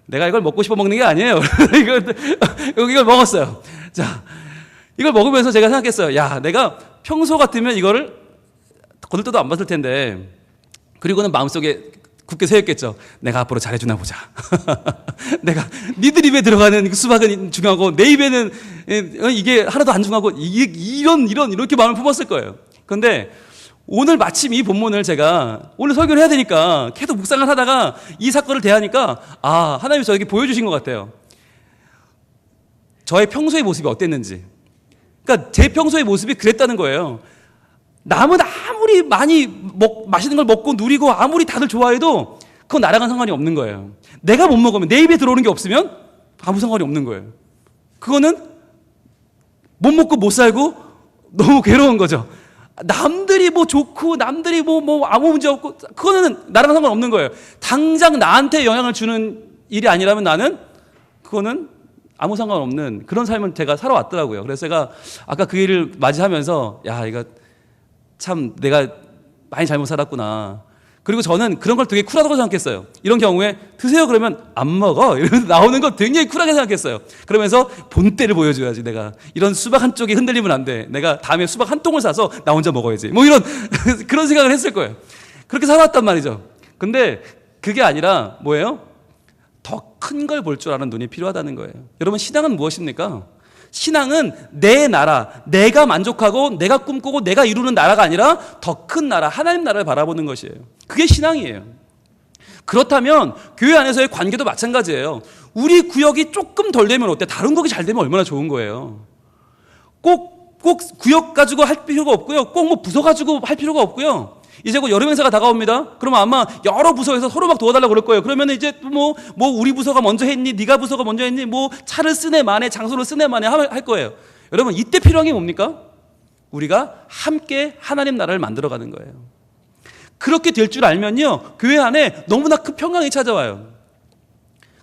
내가 이걸 먹고 싶어 먹는 게 아니에요. 이걸 먹었어요. 자, 이걸 먹으면서 제가 생각했어요. 야, 내가 평소 같으면 이거를 거들떠도 안 봤을 텐데. 그리고는 마음속에 굳게 새겼겠죠. 내가 앞으로 잘해주나 보자. 내가 니들 입에 들어가는 수박은 중요하고 내 입에는 이게 하나도 안 중요하고 이렇게 마음을 품었을 거예요. 그런데 오늘 마침 이 본문을 제가 오늘 설교를 해야 되니까 계속 묵상을 하다가 이 사건을 대하니까 하나님이 저에게 보여주신 것 같아요. 저의 평소의 모습이 어땠는지. 그러니까 제 평소의 모습이 그랬다는 거예요. 남은 아무리 많이 맛있는 걸 먹고 누리고 아무리 다들 좋아해도 그건 나랑은 상관이 없는 거예요. 내가 못 먹으면 내 입에 들어오는 게 없으면 아무 상관이 없는 거예요. 그거는 못 먹고 못 살고 너무 괴로운 거죠. 남들이 뭐 좋고 남들이 뭐 아무 문제 없고 그거는 나랑 상관없는 거예요. 당장 나한테 영향을 주는 일이 아니라면 나는 그거는 아무 상관없는 그런 삶을 제가 살아왔더라고요. 그래서 제가 아까 그 일을 맞이하면서 야, 이거 참 내가 많이 잘못 살았구나. 그리고 저는 그런 걸 되게 쿨하다고 생각했어요. 이런 경우에 드세요 그러면 안 먹어 이러면서 나오는 거 굉장히 쿨하게 생각했어요. 그러면서 본때를 보여줘야지. 내가 이런 수박 한 쪽이 흔들리면 안 돼. 내가 다음에 수박 한 통을 사서 나 혼자 먹어야지. 뭐 이런 그런 생각을 했을 거예요. 그렇게 살아왔단 말이죠. 근데 그게 아니라 뭐예요? 더 큰 걸 볼 줄 아는 눈이 필요하다는 거예요. 여러분, 신앙은 무엇입니까? 신앙은 내 나라, 내가 만족하고 내가 꿈꾸고 내가 이루는 나라가 아니라 더 큰 나라, 하나님 나라를 바라보는 것이에요. 그게 신앙이에요. 그렇다면 교회 안에서의 관계도 마찬가지예요. 우리 구역이 조금 덜 되면 어때? 다른 구역이 잘 되면 얼마나 좋은 거예요. 꼭 구역 가지고 할 필요가 없고요. 꼭 뭐 부서 가지고 할 필요가 없고요. 이제 곧 여름 행사가 다가옵니다. 그러면 아마 여러 부서에서 서로 막 도와달라고 그럴 거예요. 그러면 이제 뭐 우리 부서가 먼저 했니? 네가 부서가 먼저 했니? 뭐 차를 쓰네 마네, 장소를 쓰네 마네 할 거예요. 여러분, 이때 필요한 게 뭡니까? 우리가 함께 하나님 나라를 만들어가는 거예요. 그렇게 될 줄 알면요, 교회 안에 너무나 큰 평강이 찾아와요.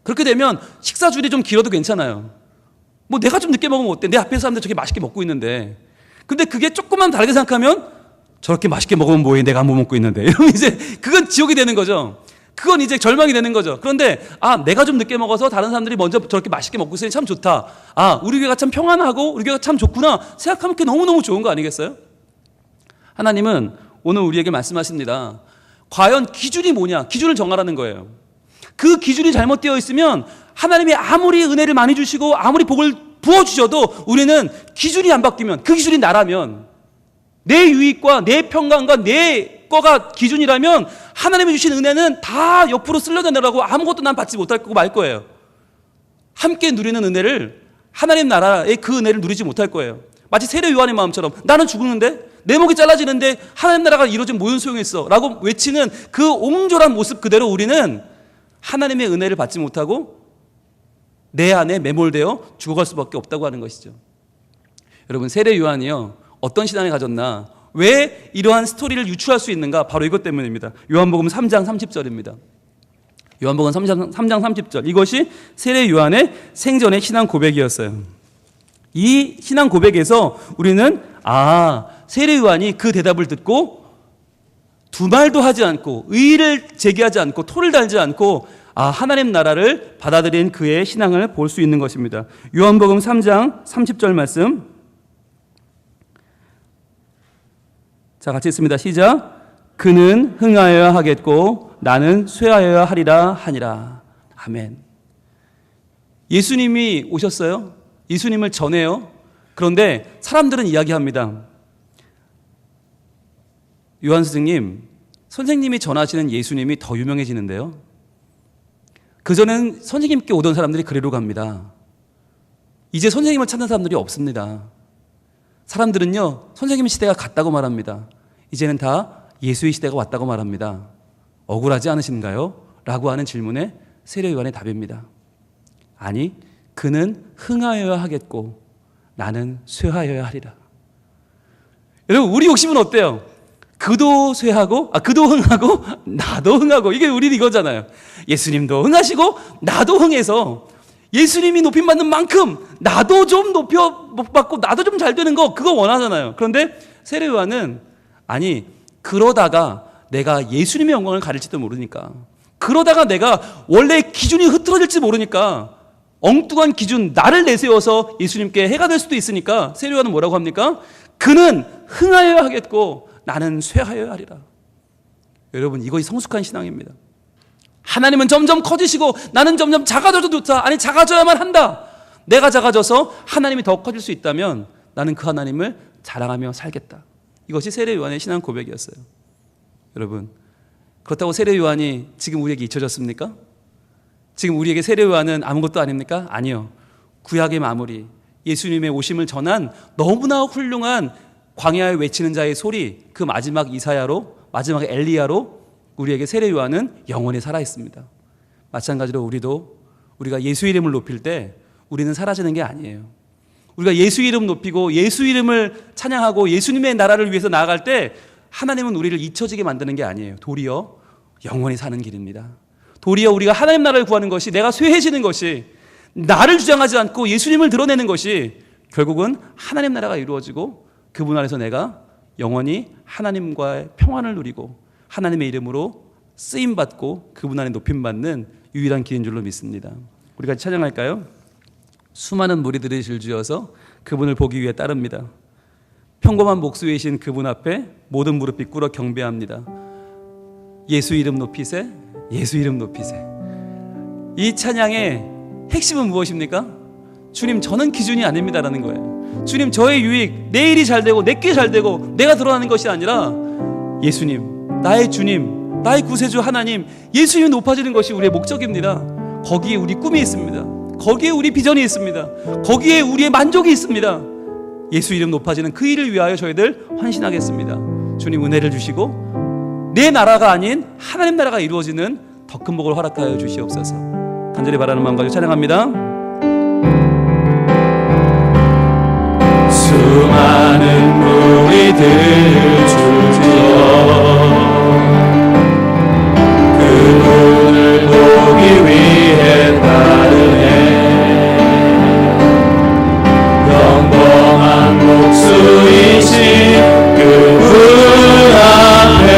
그렇게 되면 식사 줄이 좀 길어도 괜찮아요. 뭐 내가 좀 늦게 먹으면 어때? 내 앞에 사람들 저렇게 맛있게 먹고 있는데. 근데 그게 조금만 다르게 생각하면 저렇게 맛있게 먹으면 뭐해? 내가 안 먹고 있는데. 이러면 이제 그건 지옥이 되는 거죠. 그건 이제 절망이 되는 거죠. 그런데 내가 좀 늦게 먹어서 다른 사람들이 먼저 저렇게 맛있게 먹고 있으니 참 좋다. 우리 교회가 참 평안하고 우리 교회가 참 좋구나 생각하면 그게 너무너무 좋은 거 아니겠어요? 하나님은 오늘 우리에게 말씀하십니다. 과연 기준이 뭐냐? 기준을 정하라는 거예요. 그 기준이 잘못되어 있으면 하나님이 아무리 은혜를 많이 주시고 아무리 복을 부어주셔도 우리는 기준이 안 바뀌면, 그 기준이 나라면, 내 유익과 내 평강과 내 거가 기준이라면 하나님이 주신 은혜는 다 옆으로 쓸려내느라고 아무것도 난 받지 못할 거고 말 거예요. 함께 누리는 은혜를, 하나님 나라의 그 은혜를 누리지 못할 거예요. 마치 세례 요한의 마음처럼 나는 죽는데 내 목이 잘라지는데 하나님 나라가 이루어진 무슨 소용이 있어 라고 외치는 그 옹졸한 모습 그대로 우리는 하나님의 은혜를 받지 못하고 내 안에 매몰되어 죽어갈 수밖에 없다고 하는 것이죠. 여러분, 세례 요한이요, 어떤 신앙을 가졌나, 왜 이러한 스토리를 유추할 수 있는가? 바로 이것 때문입니다. 요한복음 3장 30절입니다. 요한복음 3장 30절. 이것이 세례 요한의 생전의 신앙 고백이었어요. 이 신앙 고백에서 우리는 세례 요한이 그 대답을 듣고 두 말도 하지 않고 의의를 제기하지 않고 토를 달지 않고 하나님 나라를 받아들인 그의 신앙을 볼 수 있는 것입니다. 요한복음 3장 30절 말씀. 자, 같이 읽습니다. 시작. 그는 흥하여야 하겠고 나는 쇠하여야 하리라 하니라. 아멘. 예수님이 오셨어요. 예수님을 전해요. 그런데 사람들은 이야기합니다. 요한 스승님, 선생님이 전하시는 예수님이 더 유명해지는데요. 그전엔 선생님께 오던 사람들이 그리로 갑니다. 이제 선생님을 찾는 사람들이 없습니다. 사람들은요, 선생님 시대가 갔다고 말합니다. 이제는 다 예수의 시대가 왔다고 말합니다. 억울하지 않으신가요? 라고 하는 질문에 세례 요한의 답입니다. 아니, 그는 흥하여야 하겠고 나는 쇠하여야 하리라. 여러분, 우리 욕심은 어때요? 그도 쇠하고, 그도 흥하고 나도 흥하고, 이게 우리 이거잖아요. 예수님도 흥하시고 나도 흥해서 예수님이 높임받는 만큼 나도 좀 높여받고 나도 좀 잘 되는 거, 그거 원하잖아요. 그런데 세례 요한은 아니, 그러다가 내가 예수님의 영광을 가릴지도 모르니까, 그러다가 내가 원래 기준이 흐트러질지 모르니까 엉뚱한 기준, 나를 내세워서 예수님께 해가 될 수도 있으니까 세례 요한은 뭐라고 합니까? 그는 흥하여야 하겠고 나는 쇠하여야 하리라. 여러분, 이것이 성숙한 신앙입니다. 하나님은 점점 커지시고 나는 점점 작아져도 좋다. 아니, 작아져야만 한다. 내가 작아져서 하나님이 더 커질 수 있다면 나는 그 하나님을 자랑하며 살겠다. 이것이 세례 요한의 신앙 고백이었어요. 여러분, 그렇다고 세례 요한이 지금 우리에게 잊혀졌습니까? 지금 우리에게 세례 요한은 아무것도 아닙니까? 아니요. 구약의 마무리, 예수님의 오심을 전한 너무나 훌륭한 광야에 외치는 자의 소리, 그 마지막 이사야로, 마지막 엘리야로 우리에게 세례 요한은 영원히 살아있습니다. 마찬가지로 우리가 예수 이름을 높일 때 우리는 사라지는 게 아니에요. 우리가 예수 이름 높이고 예수 이름을 찬양하고 예수님의 나라를 위해서 나아갈 때 하나님은 우리를 잊혀지게 만드는 게 아니에요. 도리어 영원히 사는 길입니다. 도리어 우리가 하나님 나라를 구하는 것이, 내가 쇠해지는 것이, 나를 주장하지 않고 예수님을 드러내는 것이 결국은 하나님 나라가 이루어지고 그분 안에서 내가 영원히 하나님과의 평안을 누리고 하나님의 이름으로 쓰임받고 그분 안에 높임받는 유일한 길인 줄로 믿습니다. 우리 같이 찬양할까요? 수많은 무리들이 줄지어서 그분을 보기 위해 따릅니다. 평범한 목수이신 그분 앞에 모든 무릎이 꿇어 경배합니다. 예수 이름 높이세, 예수 이름 높이세. 이 찬양의 핵심은 무엇입니까? 주님, 저는 기준이 아닙니다라는 거예요. 주님, 저의 유익, 내 일이 잘 되고 내게 잘 되고 내가 드러나는 것이 아니라 예수님, 나의 주님, 나의 구세주 하나님, 예수님이 높아지는 것이 우리의 목적입니다. 거기에 우리 꿈이 있습니다. 거기에 우리 비전이 있습니다. 거기에 우리의 만족이 있습니다. 예수 이름 높아지는 그 일을 위하여 저희들 헌신하겠습니다. 주님, 은혜를 주시고 내 나라가 아닌 하나님 나라가 이루어지는 더 큰 복을 허락하여 주시옵소서. 간절히 바라는 마음 가지고 찬양합니다. 수많은 무리들 줄지어 그분을 보기 위해 따르네. 평범한 목수이신 그분 앞에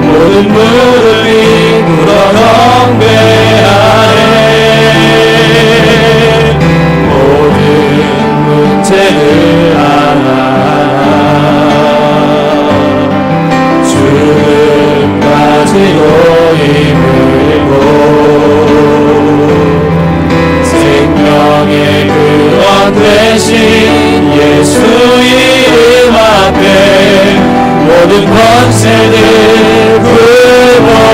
모든 무릎이 꿇어 경배하네. 모든 문제를 하나하나 주름 가지고 힘을 생명의 근원 되신 예수 이름 앞에 모든 권세를 굴복하네.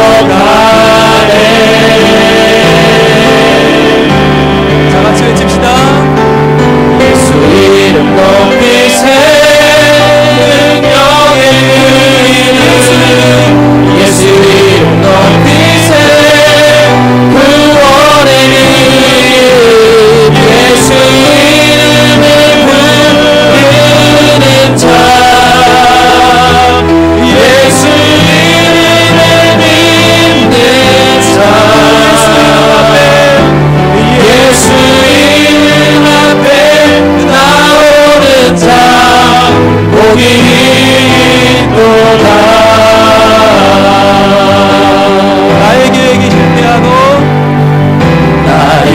자, 같이 외칩시다. 예수 이름 높이세. 능력의 이름 예수 이름 높이세. 구원의 이름 예수 이름을 부르는 자. 예수 이름을 믿는 자. 예수 이름 앞에 나오는 자 복이 있도다. 나의 계획이 실패하고 나의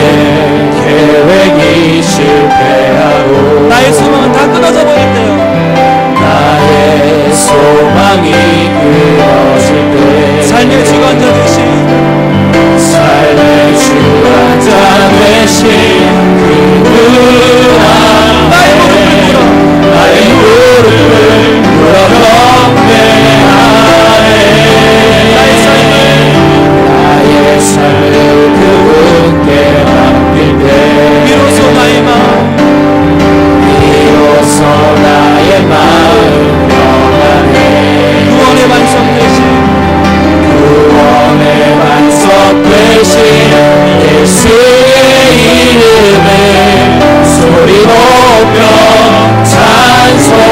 계획이 실패하고 나의 소망은 다 끊어져 버릴 때요, 나의 소망이 끊어질 때 삶의 주관자 되신 삶의 주관자 되신 그분 나의 무릎을 꿇어 경배하네. 나의 삶을 그분께 맡길 때 비로소 나의 마음 평안해. 구원의 반석 되신 예수의 이름을 소리 높여 찬송하네.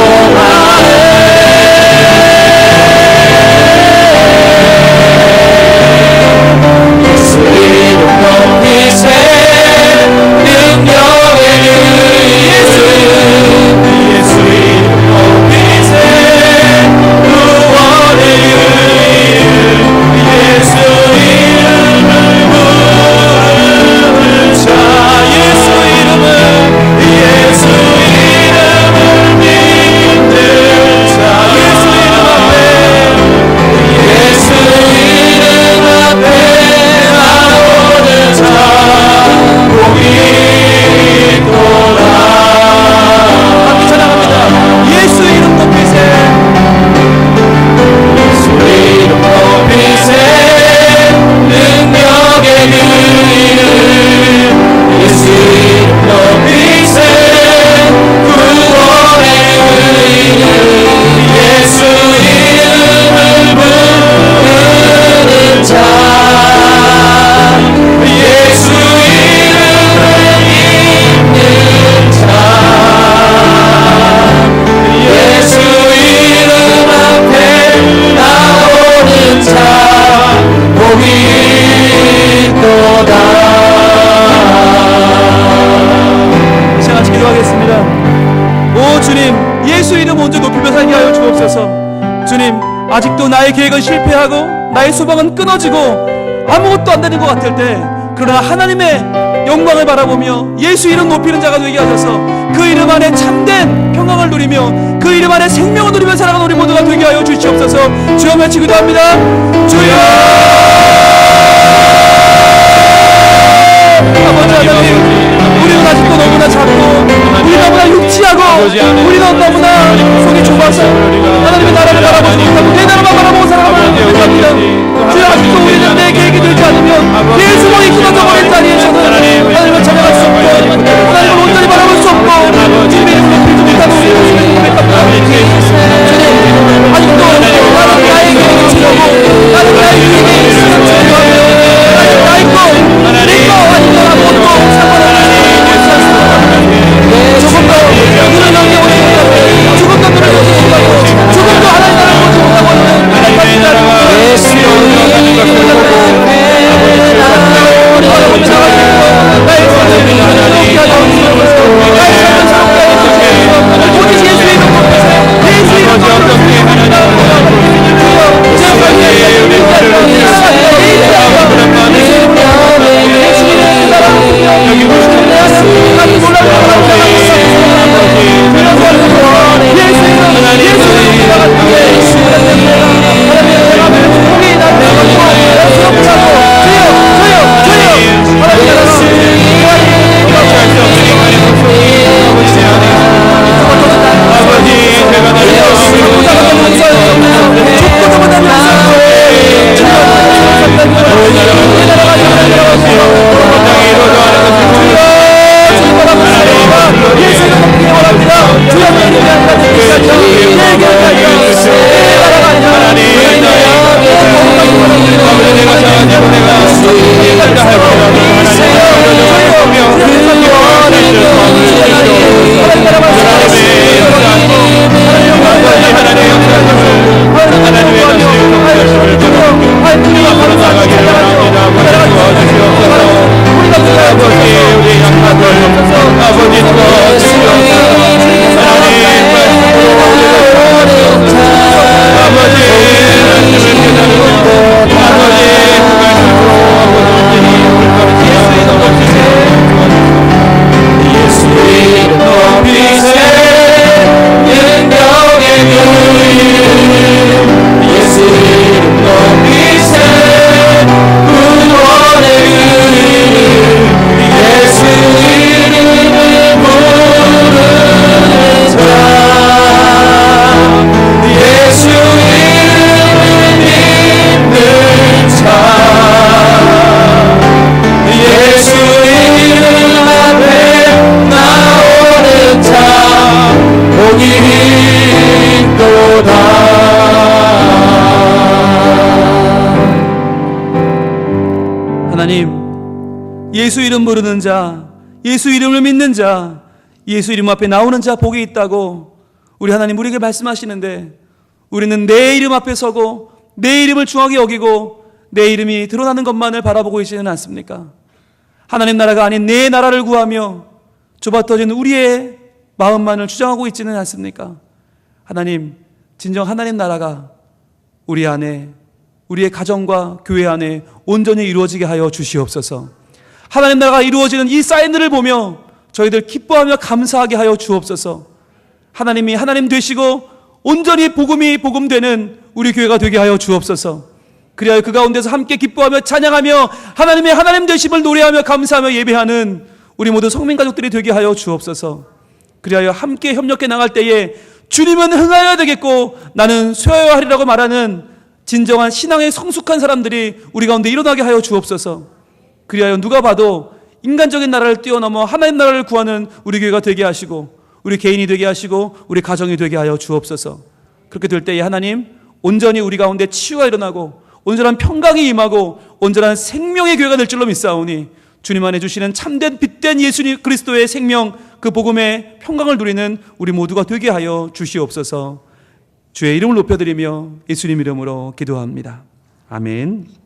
예수 이름 높이세. 능력의 이름 예수 이름 높이세. 구원의 이름 예수 이름을 부르는 자. 나의 계획은 실패하고 나의 소망은 끊어지고 아무것도 안 되는 것 같을 때, 그러나 하나님의 영광을 바라보며 예수 이름 높이는 자가 되게 하셔서 그 이름 안에 참된 평강을 누리며 그 이름 안에 생명을 누리며 살아가는 우리 모두가 되게 하여 주시옵소서. 주여 외치 기도합니다. 주여! 아버지 하나님, 우리는 아직도 너무나 작고 우리 너무나 육지하고 우리는 너무나 속이 좁아서 하나님의 나라를 바라보지 못하고 내 나라만 바라보고 살아가는 것입니다. 주여, 아직도 우리는 내 계획이 되지 않으면 내 소망이 끊어져 버린 자리에서는 하나님을 찬양할 수 없고 하나님을 온전히 바라볼 수 없고 주님의 이름을 높이지 못하는 우리 모습을 고백합니다. 아직도 나는 나의 계획이 지나고 나는 나의 계획이 있으면 나의 거 내거 아니면 아무것도 상관없는 조금 더 눈을 넘겨보지 못하고 조금 더 눈을 보지 못하고 조금 더 하나님 나라를 보지 못하고 예수 이름 부르는 자, 예수 이름을 믿는 자, 예수 이름 앞에 나오는 자 복이 있다고 우리 하나님 우리에게 말씀하시는데, 우리는 내 이름 앞에 서고 내 이름을 중하게 여기고 내 이름이 드러나는 것만을 바라보고 있지는 않습니까? 하나님 나라가 아닌 내 나라를 구하며 좁아터진 우리의 마음만을 주장하고 있지는 않습니까? 하나님, 진정 하나님 나라가 우리 안에, 우리의 가정과 교회 안에 온전히 이루어지게 하여 주시옵소서. 하나님 나라가 이루어지는 이 사인들을 보며 저희들 기뻐하며 감사하게 하여 주옵소서. 하나님이 하나님 되시고 온전히 복음이 복음되는 우리 교회가 되게 하여 주옵소서. 그리하여 그 가운데서 함께 기뻐하며 찬양하며 하나님의 하나님 되심을 노래하며 감사하며 예배하는 우리 모두 성민 가족들이 되게 하여 주옵소서. 그리하여 함께 협력해 나갈 때에 주님은 흥하여야 되겠고 나는 쇠하여야 하리라고 말하는 진정한 신앙의 성숙한 사람들이 우리 가운데 일어나게 하여 주옵소서. 그리하여 누가 봐도 인간적인 나라를 뛰어넘어 하나님 나라를 구하는 우리 교회가 되게 하시고 우리 개인이 되게 하시고 우리 가정이 되게 하여 주옵소서. 그렇게 될 때에 하나님, 온전히 우리 가운데 치유가 일어나고 온전한 평강이 임하고 온전한 생명의 교회가 될 줄로 믿사오니 주님 안에 주시는 참된 빛된 예수 그리스도의 생명, 그 복음의 평강을 누리는 우리 모두가 되게 하여 주시옵소서. 주의 이름을 높여드리며 예수님 이름으로 기도합니다. 아멘.